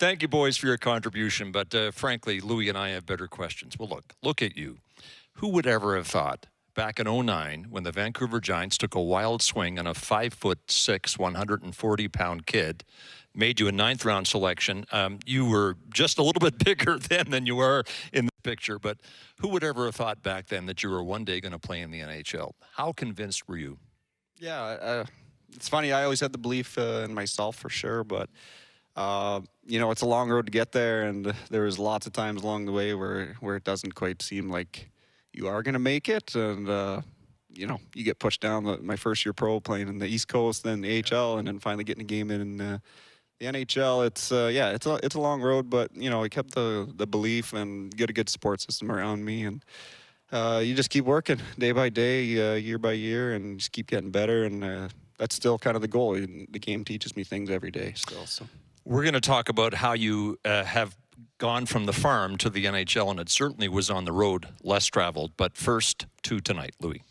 Thank you, boys, for your contribution. But frankly, Louie and I have better questions. Well, look at you. Who would ever have thought back in 2009 when the Vancouver Giants took a wild swing on a 5'6", 140-pound kid, made you a 9th-round selection? You were just a little bit bigger then than you are in the picture. But who would ever have thought back then that you were one day going to play in the NHL? How convinced were you? Yeah, it's funny. I always had the belief in myself for sure, but you know, it's a long road to get there, and there was lots of times along the way where it doesn't quite seem like you are going to make it, and you know, you get pushed down. My first year pro playing in the East Coast, then the AHL, and then finally getting a game in the NHL. It's it's a long road, but you know, I kept the belief and get a good support system around me, and you just keep working day by day, year by year, and just keep getting better, and that's still kind of the goal. The game teaches me things every day still. So we're going to talk about how you have gone from the farm to the NHL, and it certainly was on the road, less traveled. But first to tonight, Louie.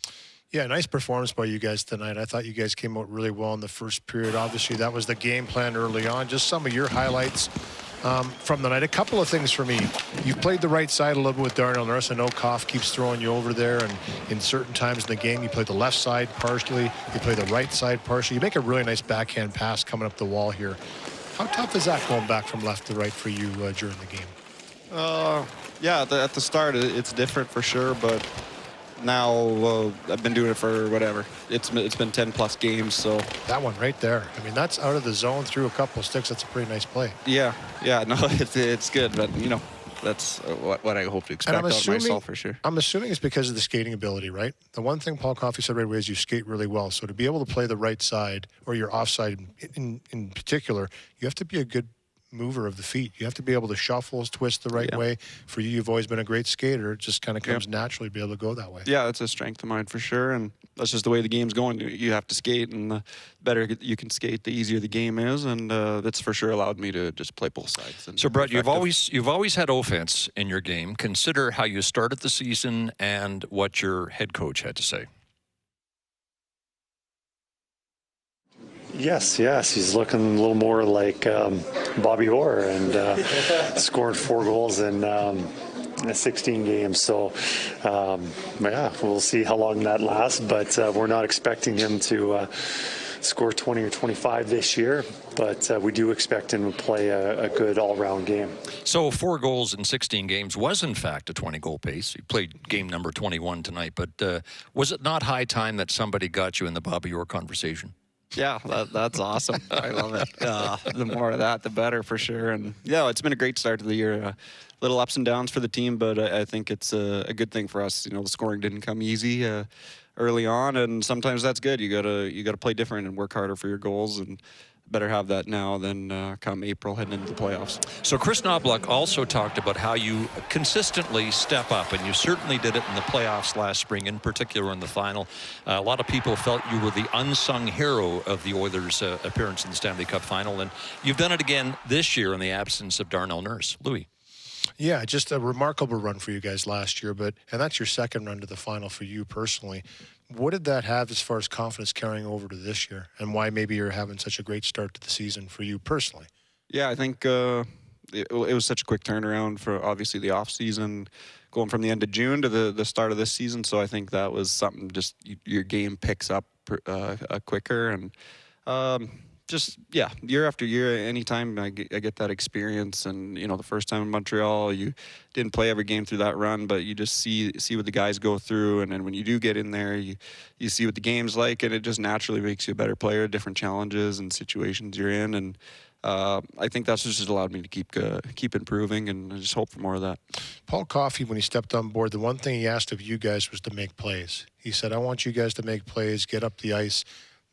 Yeah, nice performance by you guys tonight. I thought you guys came out really well in the first period. Obviously, that was the game plan early on. Just some of your highlights from the night. A couple of things for me. You played the right side a little bit with Darnell Nurse. I know Koff keeps throwing you over there, and in certain times in the game, you play the left side partially. You play the right side partially. You make a really nice backhand pass coming up the wall here. How tough is that going back from left to right for you during the game? Yeah, at the start, it's different for sure, but now I've been doing it for whatever. It's been 10+ games, so. That one right there. I mean, that's out of the zone through a couple of sticks. That's a pretty nice play. Yeah, no, it's good, but you know, that's what I hope to expect out of myself for sure. I'm assuming it's because of the skating ability, right? The one thing Paul Coffey said right away is you skate really well. So to be able to play the right side, or your offside in particular, you have to be a good mover of the feet. You have to be able to shuffle, twist the right way. For you, you've always been a great skater. It just kind of comes naturally to be able to go that way. Yeah, that's a strength of mine for sure, and that's just the way the game's going. You have to skate, and the better you can skate, the easier the game is, and that's for sure allowed me to just play both sides. So, Brett, you've always had offense in your game. Consider how you started the season and what your head coach had to say. Yes, he's looking a little more like Bobby Orr, and scored 4 goals in 16 games. So, yeah, we'll see how long that lasts, but we're not expecting him to score 20 or 25 this year, but we do expect him to play a good all-round game. So 4 goals in 16 games was, in fact, a 20-goal pace. You played game number 21 tonight, but was it not high time that somebody got you in the Bobby Orr conversation? Yeah, that's awesome. I love it. The more of that, the better for sure. And yeah, it's been a great start to the year. Little ups and downs for the team, but I think it's a good thing for us. You know, the scoring didn't come easy early on, and sometimes that's good. You gotta play different and work harder for your goals, and better have that now than come April heading into the playoffs. So Chris Knobloch also talked about how you consistently step up, and you certainly did it in the playoffs last spring, in particular in the final. A lot of people felt you were the unsung hero of the Oilers' appearance in the Stanley Cup final, and you've done it again this year in the absence of Darnell Nurse. Louie. Yeah, just a remarkable run for you guys last year, and that's your second run to the final for you personally. What did that have as far as confidence carrying over to this year, and why maybe you're having such a great start to the season for you personally? Yeah, I think it was such a quick turnaround for obviously the off season, going from the end of June to the start of this season. So I think that was something just your game picks up quicker, and just, yeah, year after year, anytime I get that experience, and, you know, the first time in Montreal, you didn't play every game through that run, but you just see what the guys go through, and then when you do get in there, you see what the game's like, and it just naturally makes you a better player, different challenges and situations you're in, and I think that's just allowed me to keep improving, and I just hope for more of that. Paul Coffey, when he stepped on board, the one thing he asked of you guys was to make plays. He said, I want you guys to make plays, get up the ice.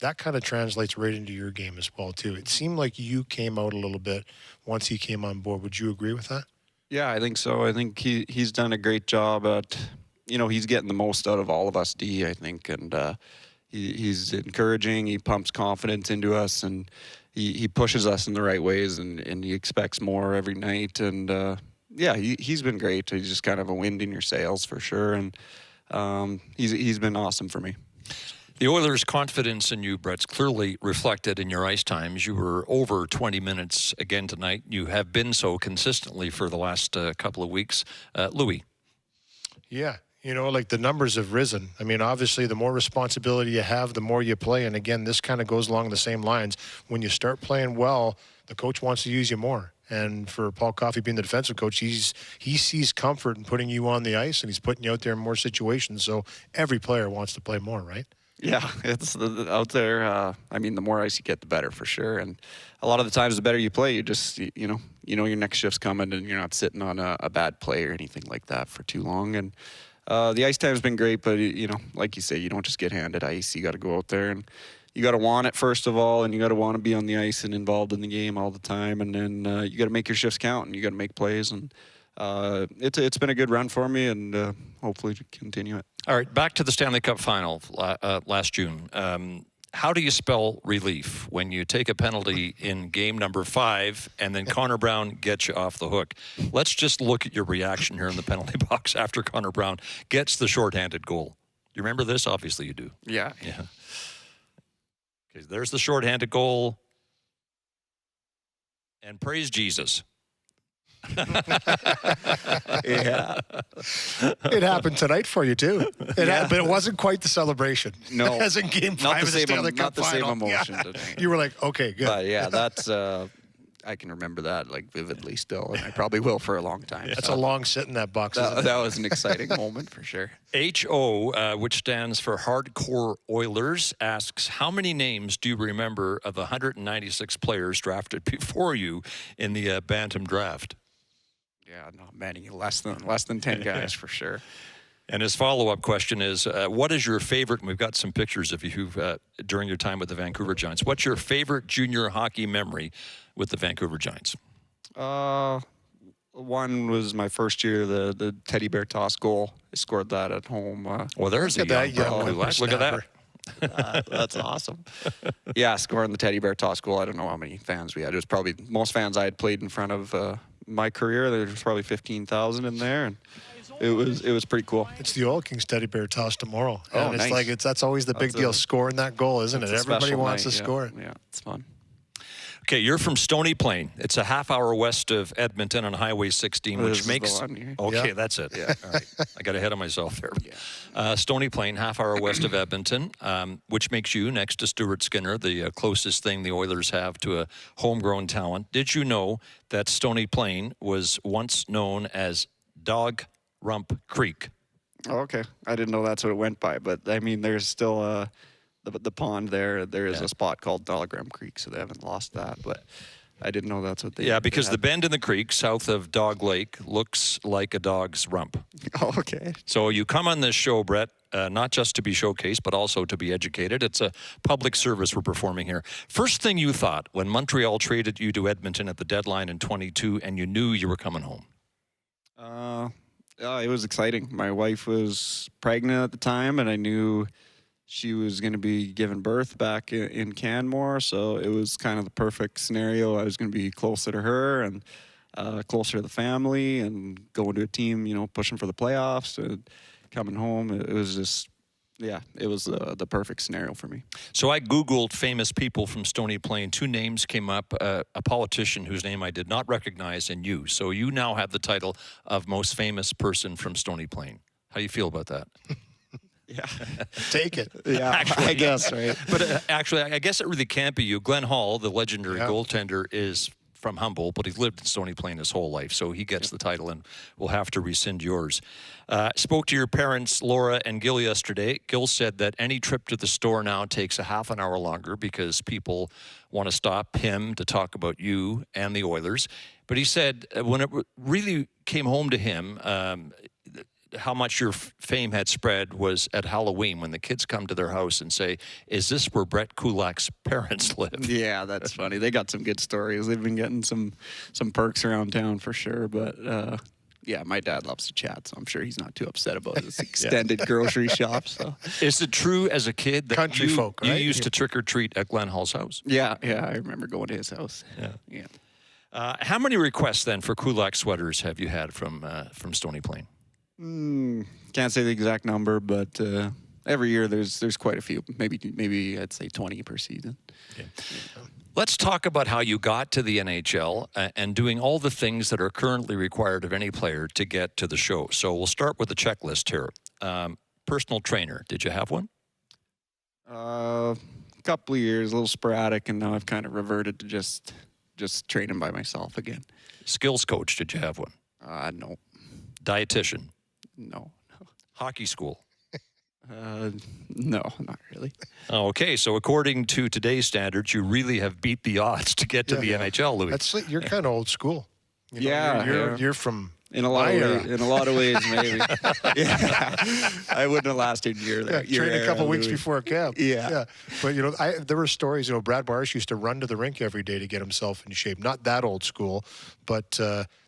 That kind of translates right into your game as well, too. It seemed like you came out a little bit once he came on board. Would you agree with that? Yeah, I think so. I think he's done a great job at, you know, he's getting the most out of all of us, D, I think. And he's encouraging. He pumps confidence into us, and he pushes us in the right ways, and he expects more every night. And, yeah, he's been great. He's just kind of a wind in your sails for sure. And he's been awesome for me. The Oilers' confidence in you, Brett's clearly reflected in your ice times. You were over 20 minutes again tonight. You have been so consistently for the last couple of weeks. Louie. Yeah. You know, like the numbers have risen. I mean, obviously, the more responsibility you have, the more you play. And again, this kind of goes along the same lines. When you start playing well, the coach wants to use you more. And for Paul Coffey being the defensive coach, he sees comfort in putting you on the ice, and he's putting you out there in more situations. So every player wants to play more, right? Yeah, it's out there. I mean, the more ice you get, the better for sure. And a lot of the times, the better you play, you just you know your next shift's coming, and you're not sitting on a bad play or anything like that for too long. And the ice time's been great, but like you say, you don't just get handed ice. You got to go out there and you got to want it first of all, and you got to want to be on the ice and involved in the game all the time. And then you got to make your shifts count, and you got to make plays. And it's been a good run for me, and hopefully continue it. All right, back to the Stanley Cup final last June. How do you spell relief when you take a penalty in game number 5 and then Connor Brown gets you off the hook? Let's just look at your reaction here in the penalty box after Connor Brown gets the shorthanded goal. You remember this? Obviously you do. Yeah. Okay, there's the shorthanded goal. And praise Jesus. Yeah. It happened tonight for you, too. But it wasn't quite the celebration. No. As in game 5 of the Stanley Cup final. Not the same emotion Yeah. today. You were like, okay, good. But yeah, that's I can remember that like vividly still, and I probably will for a long time. That's a long sit in that box. Isn't it? That was an exciting moment for sure. HO, which stands for Hardcore Oilers, asks, how many names do you remember of the 196 players drafted before you in the Bantam draft? Yeah, not many. Less than 10 guys for sure. And his follow-up question is, what is your favorite, and we've got some pictures of you during your time with the Vancouver Giants. What's your favorite junior hockey memory with the Vancouver Giants? One was my first year, the teddy bear toss goal. I scored that at home. Well, there's a young Kulak. Look at that. That's awesome. Yeah, scoring the teddy bear toss goal. I don't know how many fans we had. It was probably most fans I had played in front of my career. There was probably 15,000 in there, and it was pretty cool. It's the Oil Kings teddy bear toss tomorrow. Oh, and it's nice. like that's always the big deal, scoring that goal, isn't it? Everybody wants to score it. Yeah, it's fun. Okay, you're from Stoney Plain. It's a half hour west of Edmonton on Highway 16, which makes... Okay, that's it. Yeah. All right. I got ahead of myself there. Stony Plain, half hour west of Edmonton, which makes you, next to Stuart Skinner, the closest thing the Oilers have to a homegrown talent. Did you know that Stony Plain was once known as Dog Rump Creek? Oh, okay. I didn't know that's what it went by, but I mean, there's still the pond there. There is a spot called Doggram Creek, so they haven't lost that. But I didn't know that's what they. Yeah, because the bend in the creek south of Dog Lake looks like a dog's rump. Oh, okay. So you come on this show, Brett, not just to be showcased, but also to be educated. It's a public service we're performing here. First thing you thought when Montreal traded you to Edmonton at the deadline in 22, and you knew you were coming home? It was exciting. My wife was pregnant at the time, and I knew she was going to be giving birth back in Canmore, so it was kind of the perfect scenario. I was going to be closer to her and closer to the family, and going to a team, pushing for the playoffs and coming home. It was just, it was the perfect scenario for me. So I Googled famous people from Stony Plain. 2 names came up, a politician whose name I did not recognize, and you. So you now have the title of most famous person from Stony Plain. How do you feel about that? Yeah. Take it. Yeah, actually, I guess, right? But actually, I guess it really can't be you. Glenn Hall, the legendary goaltender, is from Humboldt, but he's lived in Stony Plain his whole life, so he gets the title, and we'll have to rescind yours. Spoke to your parents, Laura and Gil, yesterday. Gil said that any trip to the store now takes a half an hour longer because people want to stop him to talk about you and the Oilers. But he said when it really came home to him, how much your fame had spread was at Halloween when the kids come to their house and say, is this where Brett Kulak's parents live? Yeah, that's funny. They got some good stories. They've been getting some perks around town for sure. But, my dad loves to chat, so I'm sure he's not too upset about his extended grocery shop. So. Is it true as a kid that Country folk, right? you used to trick-or-treat at Glenn Hall's house? Yeah, I remember going to his house. Yeah. How many requests, then, for Kulak sweaters have you had from Stony Plain? Can't say the exact number, but every year there's quite a few. Maybe I'd say 20 per season. Okay. Let's talk about how you got to the NHL and doing all the things that are currently required of any player to get to the show. So we'll start with the checklist here. Personal trainer, did you have one? A couple of years, a little sporadic, and now I've kind of reverted to just training by myself again. Skills coach, did you have one? No. Dietitian? No. Hockey school? No, not really. Okay, so according to today's standards, you really have beat the odds to get to the NHL, Louie. You're kind of old school. You know, you're from in a lot of ways, maybe. Yeah, I wouldn't have lasted a year. Trained a couple weeks before camp. Yeah. But there were stories. Brad Marsh used to run to the rink every day to get himself in shape. Not that old school, but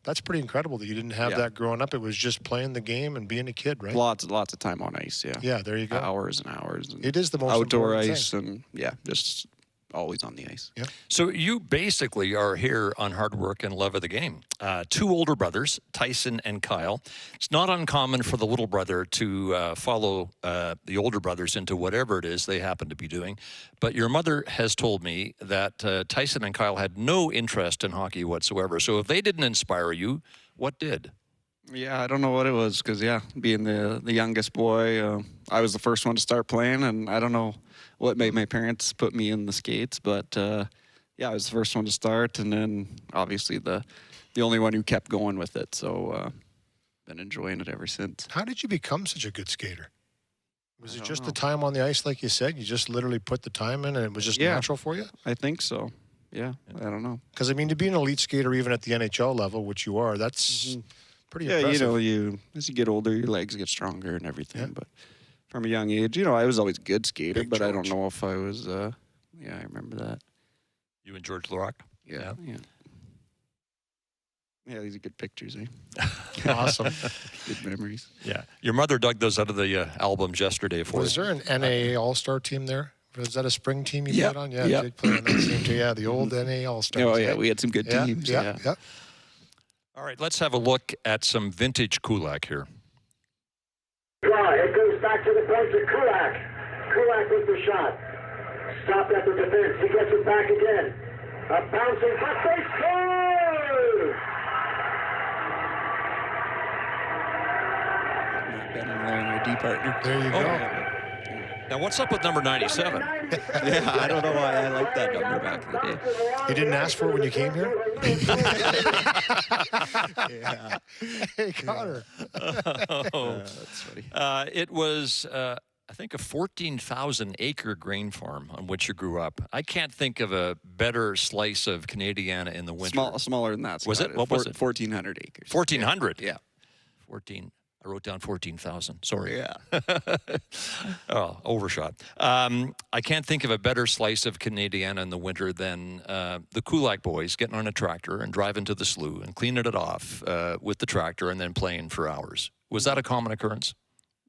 that's pretty incredible that you didn't have that growing up. It was just playing the game and being a kid, right? Lots of time on ice. Yeah. Yeah, there you go. Hours and hours. And it is the most outdoor important ice, thing. and just always on the ice. Yeah. So you basically are here on hard work and love of the game. 2 older brothers, Tyson and Kyle. It's not uncommon for the little brother to follow the older brothers into whatever it is they happen to be doing. But your mother has told me that Tyson and Kyle had no interest in hockey whatsoever. So if they didn't inspire you, what did? Yeah, I don't know what it was because, being the youngest boy, I was the first one to start playing, and I don't know what made my parents put me in the skates, but I was the first one to start, and then obviously the only one who kept going with it, so been enjoying it ever since. How did you become such a good skater? Was it just the time on the ice, like you said? You just literally put the time in and it was just natural for you? I think so. Yeah, I don't know. Because, to be an elite skater even at the NHL level, which you are, that's pretty impressive. As you get older, your legs get stronger and everything, but from a young age, I was always a good skater, but I don't know if I was, I remember that. You and George Larac? Yeah. Yeah, these are good pictures, eh? Awesome. Good memories. Yeah. Your mother dug those out of the albums yesterday for Was you. there an NA All-Star team there? Was that a spring team you played on? Yeah, yep. you did play on that team too. Yeah, the old NA All-Stars. Oh, yeah, we had some good teams. Yeah. All right, let's have a look at some vintage Kulak here. Draw. It goes back to the point to Kulak. Kulak with the shot. Stopped at the defense. He gets it back again. A bouncing puck. They score! Ben and Lauren, our D partner. There you go. Now, what's up with number 97? Yeah, I don't know why I liked that number back in the day. You didn't ask for it when you came here? Yeah. Hey, Connor. That's funny. It was, I think, a 14,000-acre grain farm on which you grew up. I can't think of a better slice of Canadiana in the winter. Smaller than that. Was Scott. it? What was it? 1,400 acres. 1,400? Yeah. 14. I wrote down 14,000. Sorry. Yeah. Oh, overshot. I can't think of a better slice of Canadiana in the winter than the Kulak boys getting on a tractor and driving to the slough and cleaning it off with the tractor and then playing for hours. Was that a common occurrence?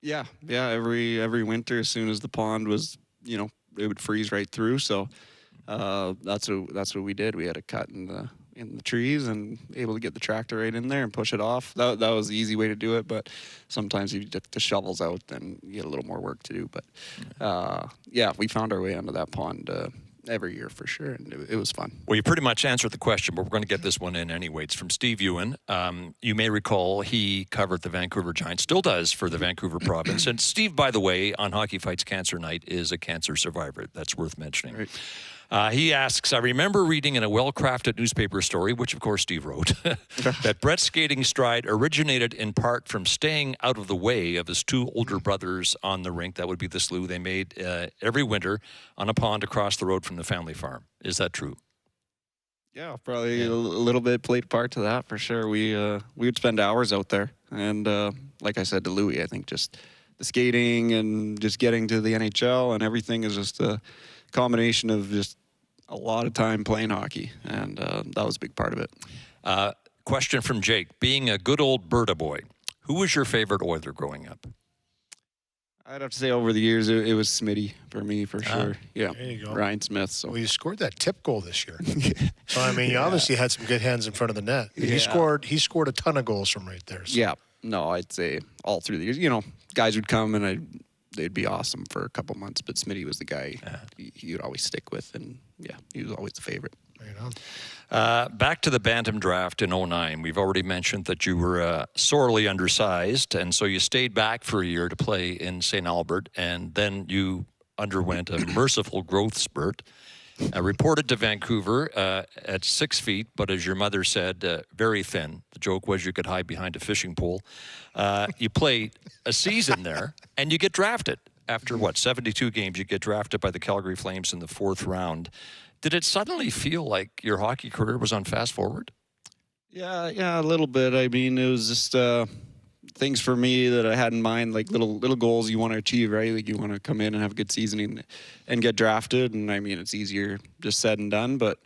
Yeah. Every winter, as soon as the pond was, it would freeze right through. So that's what we did. We had a cut in the trees and able to get the tractor right in there and push it off. That was the easy way to do it, but sometimes if you get the shovels out, then you get a little more work to do. But we found our way onto that pond every year for sure, and it was fun. Well, you pretty much answered the question, but we're going to get this one in anyway. It's from Steve Ewan. You may recall he covered the Vancouver Giants, still does for the Vancouver province. And Steve, by the way, on Hockey Fights Cancer Night is a cancer survivor. That's worth mentioning. Right. He asks, I remember reading in a well-crafted newspaper story, which of course Steve wrote, that Brett's skating stride originated in part from staying out of the way of his 2 older brothers on the rink. That would be the slough they made every winter on a pond across the road from the family farm. Is that true? Yeah, probably a little bit played a part to that for sure. We would spend hours out there, and like I said to Louie, I think just the skating and just getting to the NHL and everything is just a combination of just a lot of time playing hockey, and that was a big part of it. Question from Jake. Being a good old Berta boy, who was your favorite Oiler growing up? I'd have to say over the years, it was Smitty for me, for sure. Yeah, there you go. Ryan Smith. So. Well, you scored that tip goal this year. So, you obviously had some good hands in front of the net. He scored a ton of goals from right there. So. Yeah. No, I'd say all through the years. Guys would come and I'd they'd be awesome for a couple months. But Smitty was the guy he would always stick with, and yeah, he was always the favorite. Right on. Back to the Bantam draft in 09. We've already mentioned that you were sorely undersized, and so you stayed back for a year to play in St. Albert, and then you underwent a merciful growth spurt. Reported to Vancouver at 6 feet, but as your mother said, very thin. The joke was you could hide behind a fishing pole. You played a season there, and you get drafted. After, 72 games, you get drafted by the Calgary Flames in the 4th round. Did it suddenly feel like your hockey career was on fast forward? Yeah, a little bit. I mean, it was just things for me that I had in mind, like little goals you want to achieve, right? Like you want to come in and have a good season and get drafted. And I mean, it's easier just said and done. But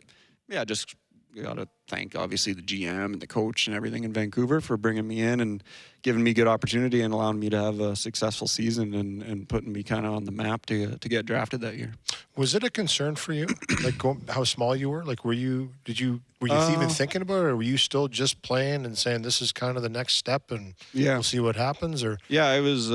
yeah, just got to thank obviously the GM and the coach and everything in Vancouver for bringing me in and giving me good opportunity and allowing me to have a successful season and putting me kind of on the map to get drafted that year. Was it a concern for you, like how small you were? Like, were you even thinking about it, or were you still just playing and saying this is kind of the next step and we'll see what happens? Or yeah, I was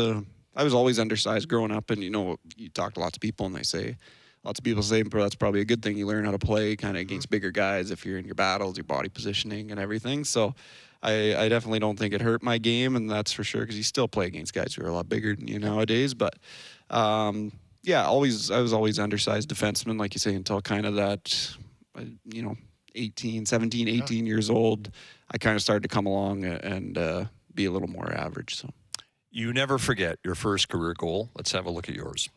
always undersized growing up, and you talk to lots of people and lots of people say that's probably a good thing. You learn how to play kind of against bigger guys if you're in your battles, your body positioning and everything. So I definitely don't think it hurt my game, and that's for sure because you still play against guys who are a lot bigger than you nowadays. But yeah, I was always undersized defenseman, like you say, until kind of that, 17, 18 years old. I kind of started to come along and be a little more average. So You never forget your first career goal. Let's have a look at yours.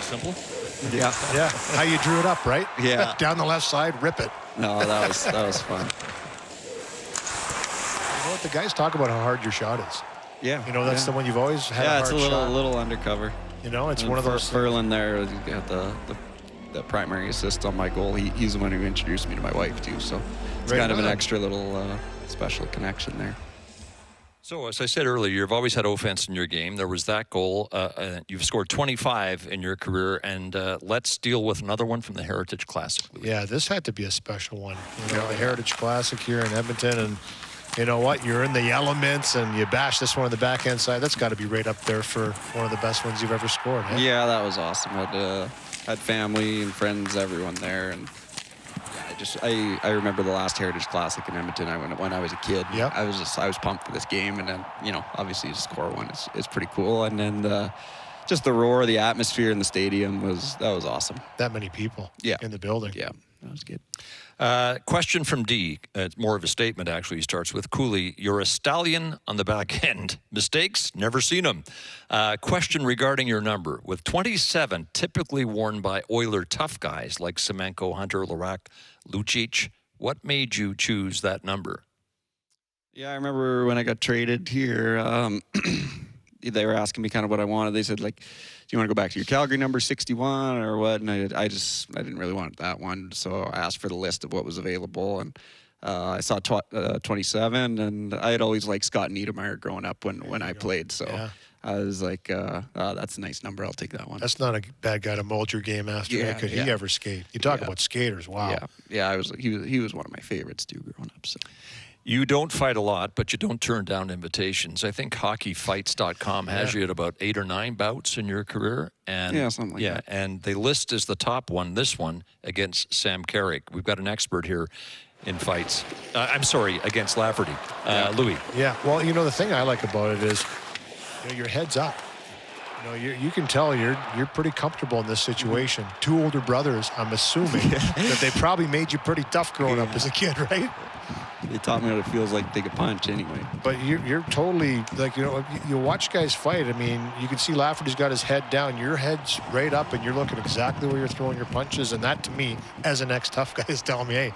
Simple. Yeah. How you drew it up, right? Yeah. Down the left side, rip it. No, that was fun. You know what? The guys talk about how hard your shot is. Yeah. That's the one you've always had. Yeah, a it's hard a shot. little undercover. It's one of those. Ferlin there, you got the primary assist on my goal. He's the one who introduced me to my wife too. So it's kind of an extra little special connection there. So, as I said earlier, you've always had offense in your game. There was that goal. You've scored 25 in your career, and let's deal with another one from the Heritage Classic. Louie. Yeah, this had to be a special one. The Heritage Classic here in Edmonton, and you know what? You're in the elements, and you bash this one on the backhand side. That's got to be right up there for one of the best ones you've ever scored. Eh? Yeah, that was awesome. Had family and friends, everyone there, and I remember the last Heritage Classic in Edmonton. I went when I was a kid. Yep. I was pumped for this game, and then obviously to score one is pretty cool. And then just the roar, the atmosphere in the stadium was awesome. That many people in the building. Yeah, that was good. Question from D. It's more of a statement, actually. He starts with, Cooley, you're a stallion on the back end. Mistakes? Never seen them. Question regarding your number. With 27 typically worn by Oiler tough guys like Semenko, Hunter, Larac, Lucic, what made you choose that number? Yeah, I remember when I got traded here, they were asking me kind of what I wanted. They said, like, do you want to go back to your Calgary number 61 or what? And I didn't really want that one. So I asked for the list of what was available. And I saw 27. And I had always liked Scott Niedermayer growing up when I played. So I was like, that's a nice number. I'll take that one. That's not a bad guy to mold your game after. Could he ever skate? You talk about skaters. Wow. Yeah. He was one of my favorites too growing up. So. You don't fight a lot, but you don't turn down invitations. I think hockeyfights.com has you at about 8 or 9 bouts in your career. And something like that. And they list as the top one, this one, against Sam Carrick. We've got an expert here in fights. Against Lafferty. Louie. Yeah, well, the thing I like about it is, your head's up. You can tell you're pretty comfortable in this situation. 2 older brothers, I'm assuming, that they probably made you pretty tough growing up as a kid, right? They taught me what it feels like to take a punch anyway. But you're totally, like, you watch guys fight. I mean, you can see Lafferty's got his head down. Your head's right up, and you're looking exactly where you're throwing your punches. And that, to me, as an ex-tough guy, is telling me, hey,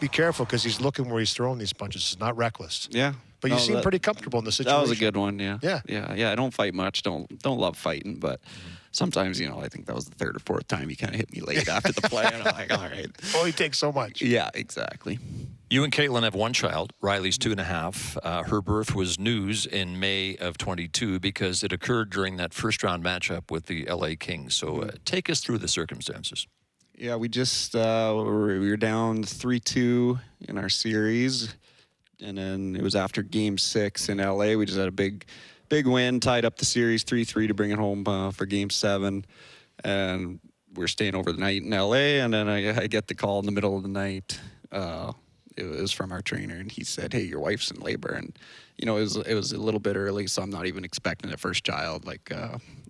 be careful, because he's looking where he's throwing these punches. It's not reckless. Yeah. But you seem pretty comfortable in the situation. That was a good one, yeah. Yeah. I don't fight much. Don't love fighting, but sometimes, I think that was the 3rd or 4th time he kind of hit me late after the play, and I'm like, all right. Oh, he takes so much. Yeah, exactly. You and Caitlin have one child. Riley's 2.5. Her birth was news in May of 22 because it occurred during that first-round matchup with the LA Kings. So take us through the circumstances. Yeah, we just we were down 3-2 in our series, and then it was after Game 6 in LA. We just had a big win, tied up the series 3-3 to bring it home for Game 7, and we're staying over the night in LA. And then I get the call in the middle of the night. It was from our trainer, and he said, "Hey, your wife's in labor." And it was a little bit early, so I'm not even expecting a first child. Like,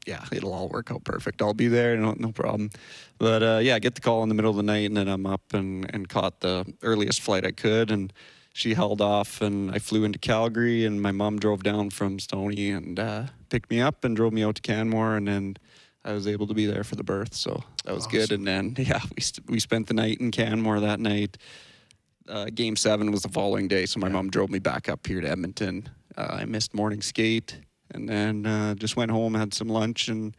yeah, it'll all work out perfect. I'll be there, no problem. But yeah, I get the call in the middle of the night, and then I'm up and caught the earliest flight I could, and she held off, and I flew into Calgary, and my mom drove down from Stoney and picked me up and drove me out to Canmore, and then I was able to be there for the birth, so that was good. And then, yeah, we spent the night in Canmore that night. Game 7 was the following day, so my mom drove me back up here to Edmonton. I missed morning skate, and then just went home, had some lunch, and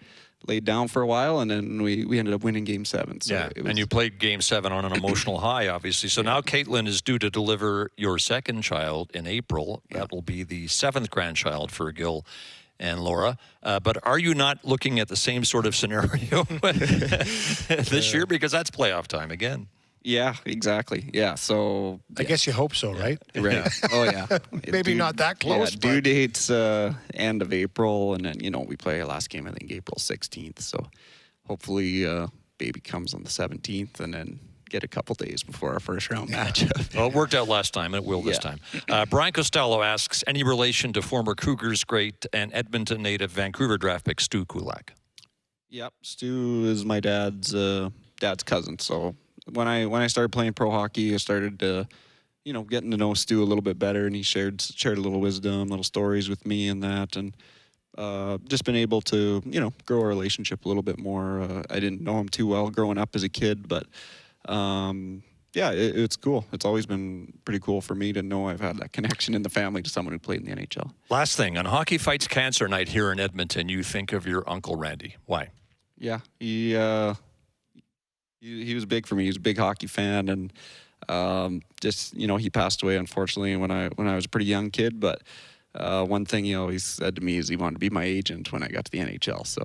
laid down for a while, and then we ended up winning Game 7. So yeah, and you played Game 7 on an emotional high, obviously. So now Caitlin is due to deliver your second child in April. Yeah. That will be the 7th grandchild for Gil and Laura. But are you not looking at the same sort of scenario this year? Because that's playoff time again. Yeah, exactly. Yeah, so I guess you hope so, right? right. Oh yeah. Maybe not that close. Yeah, due date's end of April, and then we play our last game I think April 16th. So hopefully baby comes on the 17th, and then get a couple days before our first round matchup. Well, it worked out last time, and it will this time. Brian Costello asks, any relation to former Cougars great and Edmonton native Vancouver draft pick Stu Kulak? Yep, Stu is my dad's cousin. So when I started playing pro hockey, I started getting to know Stu a little bit better, and he shared a little wisdom, little stories with me and that, and just been able to grow our relationship a little bit more. I didn't know him too well growing up as a kid, but yeah, it's cool. It's always been pretty cool for me to know I've had that connection in the family to someone who played in the NHL. Last thing, on Hockey Fights Cancer Night here in Edmonton, you think of your Uncle Randy. Why? Yeah, he was big for me. He was a big hockey fan, and just he passed away unfortunately when I was a pretty young kid. But one thing he always said to me is he wanted to be my agent when I got to the NHL. So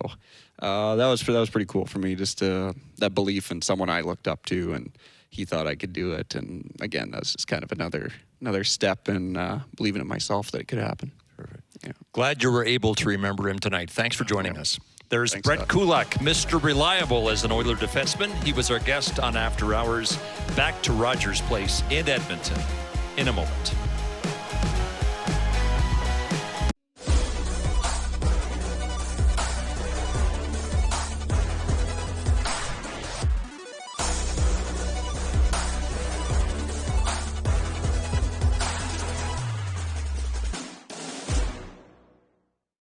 that was pretty cool for me. Just that belief in someone I looked up to, and he thought I could do it. And again, that's just kind of another step in believing in myself that it could happen. Perfect. Yeah. Glad you were able to remember him tonight. Thanks for joining us. There's Thanks, Brett Scott. Kulak, Mr. Reliable as an Oiler defenseman. He was our guest on After Hours. Back to Rogers Place in Edmonton in a moment.